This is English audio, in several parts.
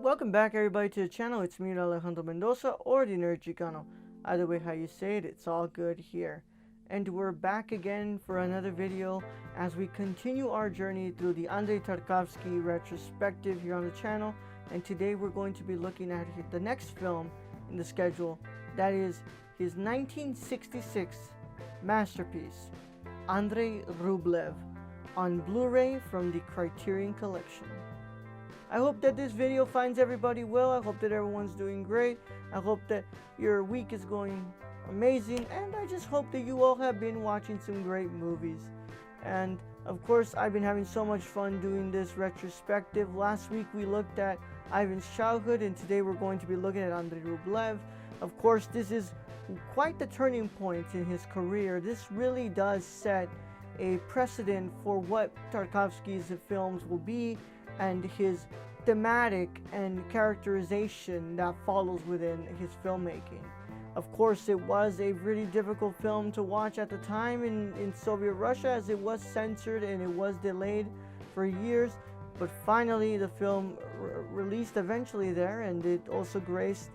Welcome back everybody to the channel. It's me, Alejandro Mendoza, or the Nerd Chicano. Either way how you say it, it's all good here. And we're back again for another video as we continue our journey through the Andrei Tarkovsky retrospective here on the channel. And today we're going to be looking at the next film in the schedule, that is his 1966 masterpiece, Andrei Rublev, on Blu-ray from the Criterion collection. I hope that this video finds everybody well. I hope that everyone's doing great. I hope that your week is going amazing. And I just hope that you all have been watching some great movies. And of course, I've been having so much fun doing this retrospective. Last week we looked at Ivan's childhood, and today we're going to be looking at Andrei Rublev. Of course, this is quite the turning point in his career. This really does set a precedent for what Tarkovsky's films will be, and his thematic and characterization that follows within his filmmaking. Of course, it was a really difficult film to watch at the time in Soviet Russia, as it was censored and it was delayed for years, but finally the film released eventually there, and it also graced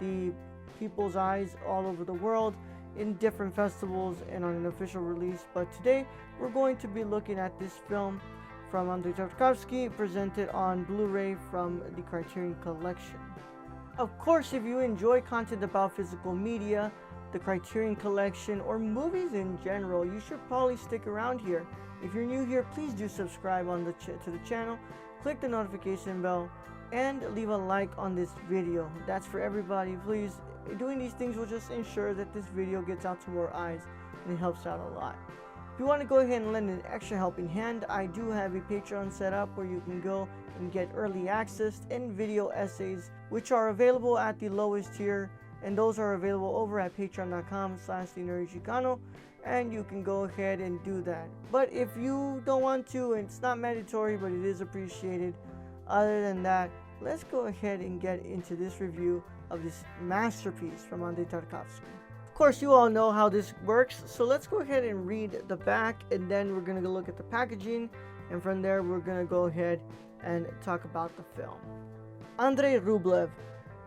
the people's eyes all over the world in different festivals and on an official release. But today we're going to be looking at this film from Andrei Tarkovsky, presented on Blu-ray from the Criterion collection. Of course, if you enjoy content about physical media, the Criterion collection, or movies in general, you should probably stick around here. If you're new here, please do subscribe to the channel, click the notification bell, and leave a like on this video. That's for everybody. Please, doing these things will just ensure that this video gets out to more eyes, and it helps out a lot. If you want to go ahead and lend an extra helping hand, I do have a Patreon set up where you can go and get early access and video essays, which are available at the lowest tier, and those are available over at patreon.com/thenerdchicano, and you can go ahead and do that. But if you don't want to, it's not mandatory, but it is appreciated. Other than that, let's go ahead and get into this review of this masterpiece from Andrei Tarkovsky. Of course, you all know how this works, so let's go ahead and read the back, and then we're going to look at the packaging, and from there we're going to go ahead and talk about the film. Andrei Rublev.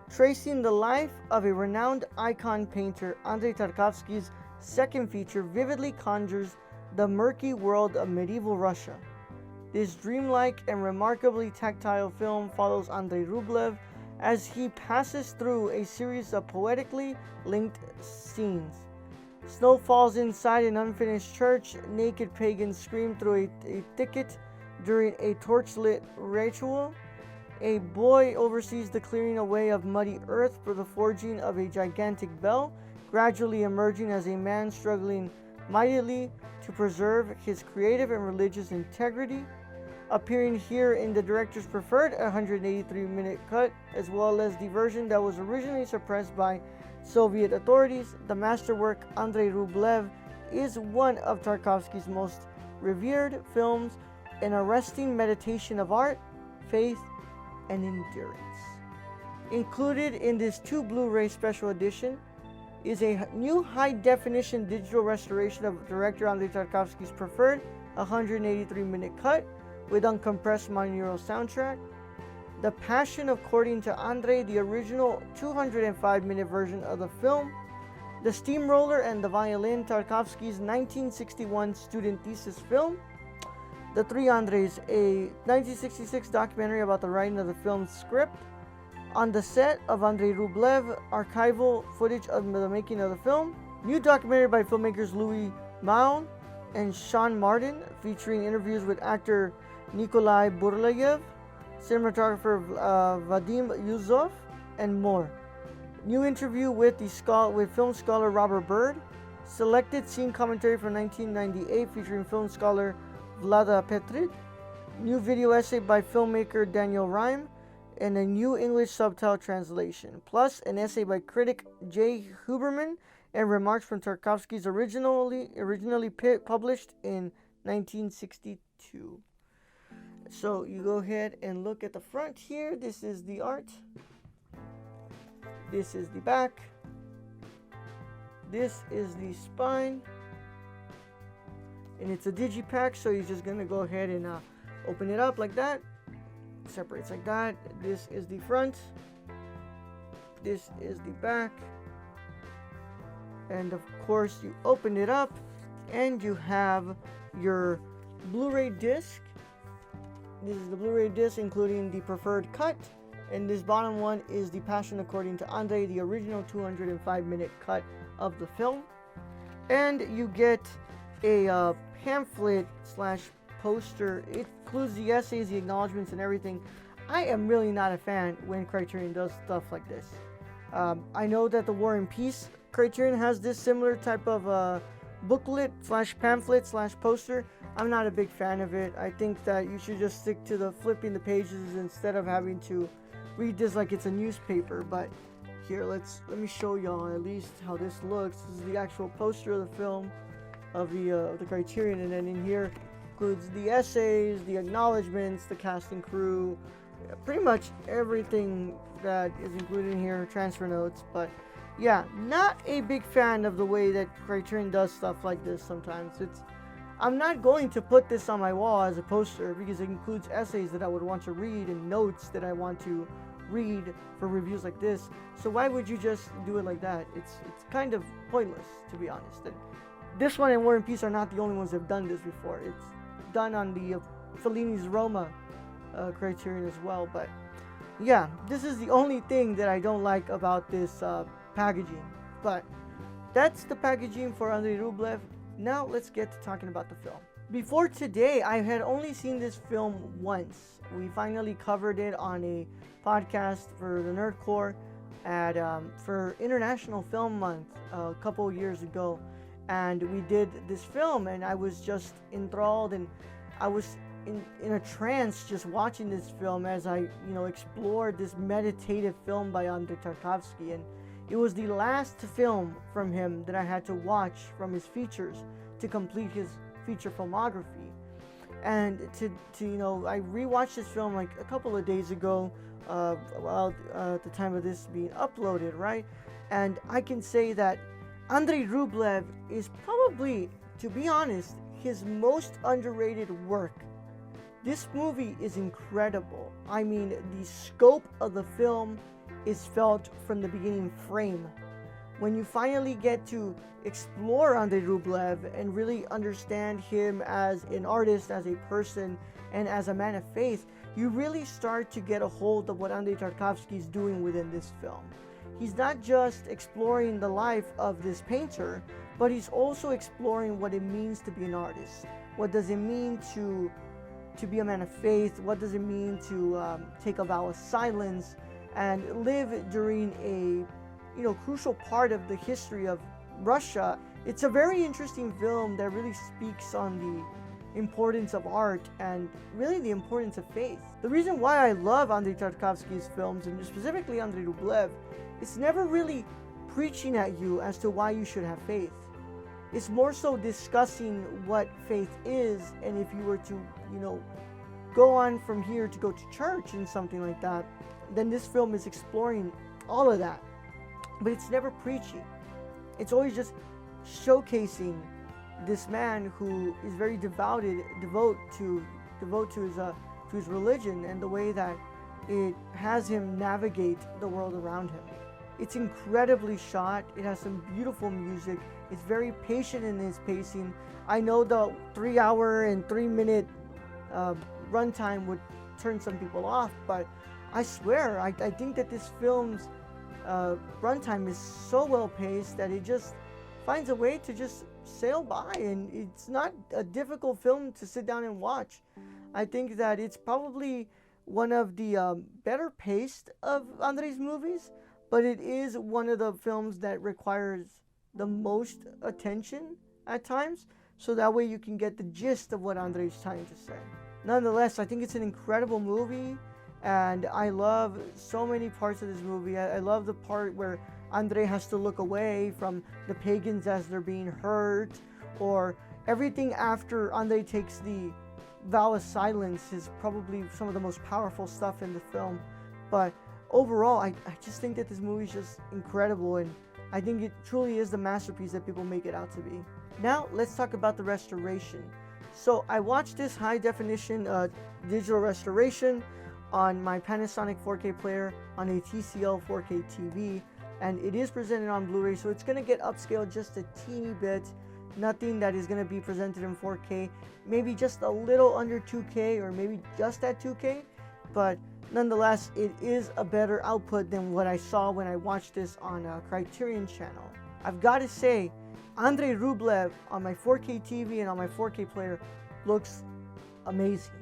Tracing the life of a renowned icon painter, Andrei Tarkovsky's second feature vividly conjures the murky world of medieval Russia. This dreamlike and remarkably tactile film follows Andrei Rublev as he passes through a series of poetically linked scenes. Snow falls inside an unfinished church, naked pagans scream through a thicket during a torchlit ritual, a boy oversees the clearing away of muddy earth for the forging of a gigantic bell, gradually emerging as a man struggling mightily to preserve his creative and religious integrity. Appearing here in the director's preferred 183-minute cut, as well as the version that was originally suppressed by Soviet authorities, the masterwork Andrei Rublev is one of Tarkovsky's most revered films, an arresting meditation of art, faith, and endurance. Included in this 2 Blu-ray special edition is a new high-definition digital restoration of director Andrei Tarkovsky's preferred 183-minute cut, with uncompressed monaural soundtrack, The Passion according to Andrei, the original 205-minute version of the film, The Steamroller and the Violin, Tarkovsky's 1961 student thesis film, The Three Andreis, a 1966 documentary about the writing of the film's script, On the Set of Andrei Rublev, archival footage of the making of the film, new documentary by filmmakers Louis Malle and Sean Martin, featuring interviews with actor Nikolai Burlayev, cinematographer Vadim Yuzov, and more. New interview with film scholar Robert Bird, selected scene commentary from 1998 featuring film scholar Vlada Petrit, new video essay by filmmaker Daniel Rime, and a new English subtitle translation, plus an essay by critic Jay Huberman and remarks from Tarkovsky's originally published in 1962. So you go ahead and look at the front here. This is the art. This is the back. This is the spine. And it's a digipack, so you're just going to go ahead and open it up like that. separates like that. This is the front. This is the back. And of course, you open it up and you have your Blu-ray disc. This is the Blu-ray disc, including the preferred cut. And this bottom one is the Passion According to Andrei, the original 205-minute cut of the film. And you get a pamphlet slash poster. It includes the essays, the acknowledgments, and everything. I am really not a fan when Criterion does stuff like this. I know that the War and Peace Criterion has this similar type of booklet slash pamphlet slash poster. I'm not a big fan of it. I think that you should just stick to the flipping the pages instead of having to read this like it's a newspaper. But here, let me show y'all at least how this looks. This is the actual poster of the film of the Criterion, and then in here includes the essays, the acknowledgments, the cast and crew, pretty much everything that is included in here, transfer notes. But yeah, not a big fan of the way that Criterion does stuff like this sometimes. I'm not going to put this on my wall as a poster because it includes essays that I would want to read and notes that I want to read for reviews like this. So why would you just do it like that? It's kind of pointless, to be honest. And this one and War and Peace are not the only ones that have done this before. It's done on the Fellini's Roma Criterion as well. But yeah, this is the only thing that I don't like about this packaging. But that's the packaging for Andrei Rublev. Now let's get to talking about the film. Before today, I had only seen this film once. We finally covered it on a podcast for the Nerdcore for International Film Month a couple years ago, and we did this film, and I was just enthralled, and I was in a trance just watching this film as I explored this meditative film by Andrei Tarkovsky. And it was the last film from him that I had to watch from his features to complete his feature filmography. And I rewatched this film like a couple of days ago, at the time of this being uploaded, right? And I can say that Andrei Rublev is probably, to be honest, his most underrated work. This movie is incredible. I mean, the scope of the film is felt from the beginning frame. When you finally get to explore Andrei Rublev and really understand him as an artist, as a person, and as a man of faith, you really start to get a hold of what Andrei Tarkovsky is doing within this film. He's not just exploring the life of this painter, but he's also exploring what it means to be an artist. What does it mean to be a man of faith? What does it mean to take a vow of silence and live during a crucial part of the history of Russia? It's a very interesting film that really speaks on the importance of art and really the importance of faith. The reason why I love Andrei Tarkovsky's films, and specifically Andrei Rublev, it's never really preaching at you as to why you should have faith. It's more so discussing what faith is, and if you were to, go on from here to go to church and something like that, then this film is exploring all of that. But it's never preaching. It's always just showcasing this man who is very devout to his religion, and the way that it has him navigate the world around him. It's incredibly shot. It has some beautiful music. It's very patient in its pacing. I know the 3 hour and 3 minute runtime would turn some people off, but I swear, I think that this film's runtime is so well paced that it just finds a way to just sail by, and it's not a difficult film to sit down and watch. I think that it's probably one of the better paced of Andrei's movies, but it is one of the films that requires the most attention at times, so that way you can get the gist of what Andrei's trying to say. Nonetheless, I think it's an incredible movie, and I love so many parts of this movie. I love the part where Andrei has to look away from the pagans as they're being hurt, or everything after Andrei takes the vow of silence is probably some of the most powerful stuff in the film. But overall, I just think that this movie is just incredible, and I think it truly is the masterpiece that people make it out to be. Now, let's talk about the restoration. So I watched this high definition digital restoration on my Panasonic 4K player on a TCL 4K TV, and it is presented on Blu-ray, so it's going to get upscaled just a teeny bit. Nothing that is going to be presented in 4K, maybe just a little under 2K or maybe just at 2K, but nonetheless it is a better output than what I saw when I watched this on a Criterion channel. I've got to say, Andrei Rublev on my 4K TV and on my 4K player looks amazing.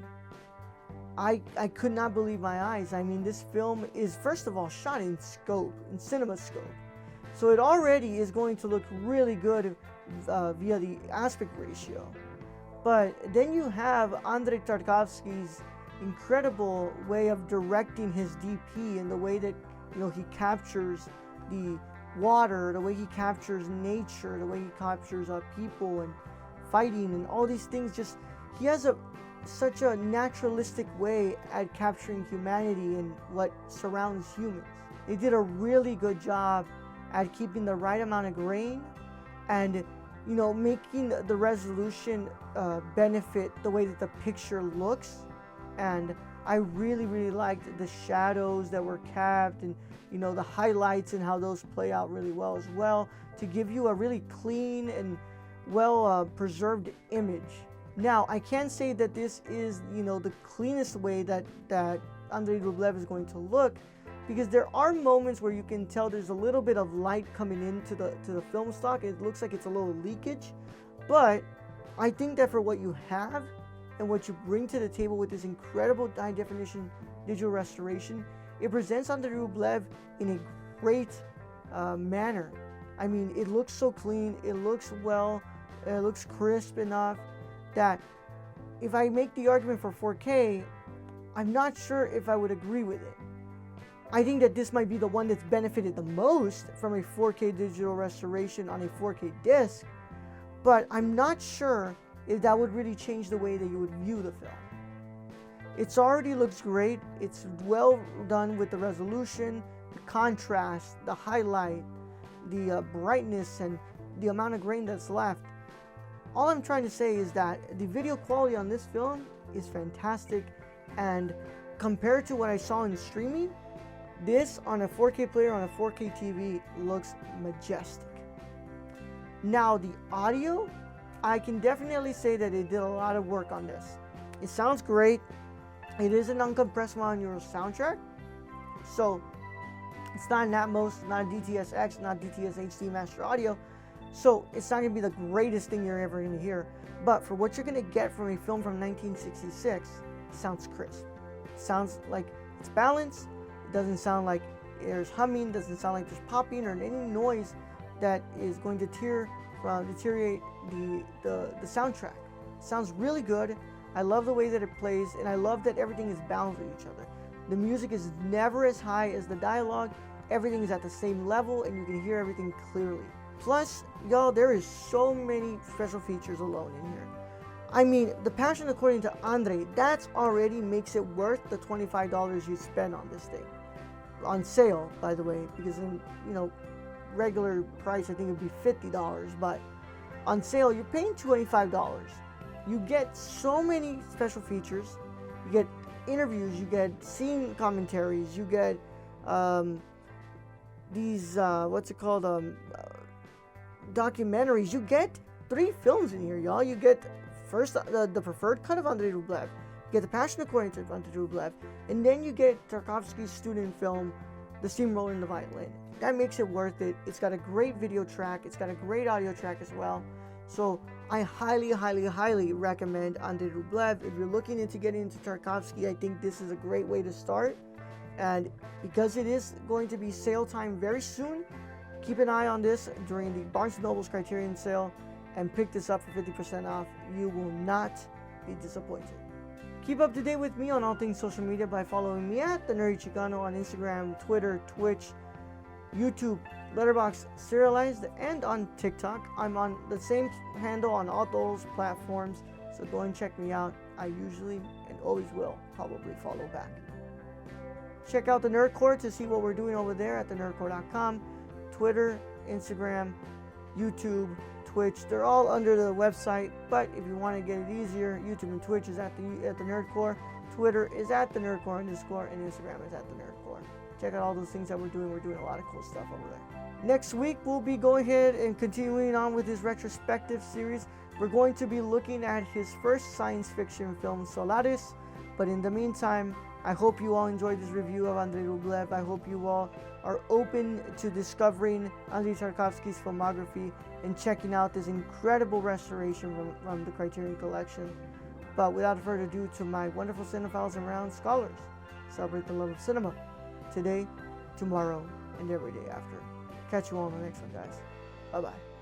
I could not believe my eyes. I mean, this film is first of all shot in scope, in cinema scope, so it already is going to look really good via the aspect ratio. But then you have Andrei Tarkovsky's incredible way of directing his DP, and the way that, you know, he captures the water, the way he captures nature, the way he captures people and fighting and all these things. Just, he has such a naturalistic way at capturing humanity and what surrounds humans. They did a really good job at keeping the right amount of grain and, you know, making the resolution benefit the way that the picture looks. And I really liked the shadows that were capped, and, you know, the highlights and how those play out really well as well, to give you a really clean and well preserved image. Now, I can't say that this is, you know, the cleanest way that Andrei Rublev is going to look, because there are moments where you can tell there's a little bit of light coming into the film stock. It looks like it's a little leakage, but I think that for what you have and what you bring to the table with this incredible high definition digital restoration, it presents Andrei Rublev in a great manner. I mean, it looks so clean, it looks well, it looks crisp enough that if I make the argument for 4K, I'm not sure if I would agree with it. I think that this might be the one that's benefited the most from a 4K digital restoration on a 4K disc, but I'm not sure if that would really change the way that you would view the film. It already looks great. It's well done with the resolution, the contrast, the highlight, the brightness, and the amount of grain that's left. All I'm trying to say is that the video quality on this film is fantastic, and compared to what I saw in streaming, this on a 4K player on a 4K TV looks majestic. Now, the audio, I can definitely say that it did a lot of work on this. It sounds great. It is an uncompressed monaural soundtrack, so it's not an Atmos, not a DTS-X, not DTS HD Master Audio, so it's not going to be the greatest thing you're ever going to hear. But for what you're going to get from a film from 1966, it sounds crisp. It sounds like it's balanced. It doesn't sound like there's humming, doesn't sound like there's popping or any noise that is going to deteriorate the soundtrack. It sounds really good. I love the way that it plays, and I love that everything is balanced with each other. The music is never as high as the dialogue. Everything is at the same level, and you can hear everything clearly. Plus, y'all, there is so many special features alone in here. I mean, The Passion According to Andrei, that already makes it worth the $25 you spend on this thing. On sale, by the way, because in, you know, regular price I think it would be $50, but on sale you're paying $25. You get so many special features. You get interviews, you get scene commentaries, you get these documentaries. You get 3 films in here, y'all. You get first the preferred cut of Andrei Rublev, you get The Passion According to Andrei Rublev, and then you get Tarkovsky's student film, The Steamroller and the Violin. That makes it worth it. It's got a great video track. It's got a great audio track as well. So I highly recommend Andrei Rublev. If you're looking into getting into Tarkovsky, I think this is a great way to start. And because it is going to be sale time very soon, keep an eye on this during the Barnes & Noble's Criterion sale and pick this up for 50% off. You will not be disappointed. Keep up to date with me on all things social media by following me at The Nerdy Chicano on Instagram, Twitter, Twitch, YouTube, Letterboxd, Serialized, and on TikTok. I'm on the same handle on all those platforms, so go and check me out. I usually and always will probably follow back. Check out the Nerdcore to see what we're doing over there at thenerdcore.com. Twitter, Instagram, YouTube, Twitch, they're all under the website, but if you want to get it easier, YouTube and Twitch is at the Nerdcore. Twitter is at the Nerdcore_, and Instagram is at the Nerdcore. Check out all those things that we're doing. We're doing a lot of cool stuff over there. Next week, we'll be going ahead and continuing on with his retrospective series. We're going to be looking at his first science fiction film, Solaris. But in the meantime, I hope you all enjoyed this review of Andrei Rublev. I hope you all are open to discovering Andrei Tarkovsky's filmography and checking out this incredible restoration from the Criterion collection. But without further ado, to my wonderful cinephiles and round scholars, celebrate the love of cinema today, tomorrow, and every day after. Catch you all on the next one, guys. Bye-bye.